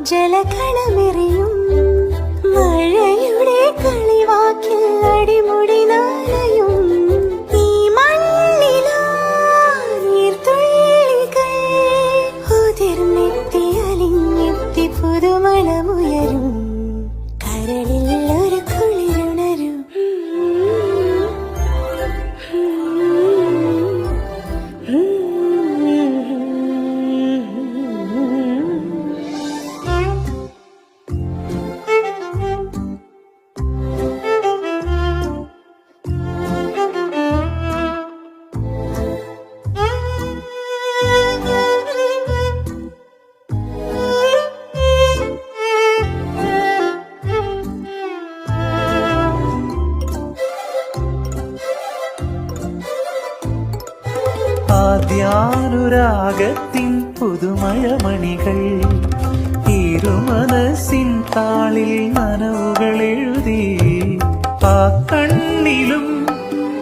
ജലകളമെറിയും മഴയുടെ കളിവാക്കിൽ അടിമുടി നാലയും ഈ മണ്ണിലാ നീർത്തുള്ളികൾ ഉതിർന്നെത്തി അലിഞ്ഞെത്തി പുതുമണമുയരും കരളിൽ ഒരു കുളിരുണരും ആദ്യാനുരാഗത്തിൻ പുതുമയമണികൾ ഇരുമനസിൻ താളിൽ നനവുകൾ എഴുതി ആ കണ്ണിലും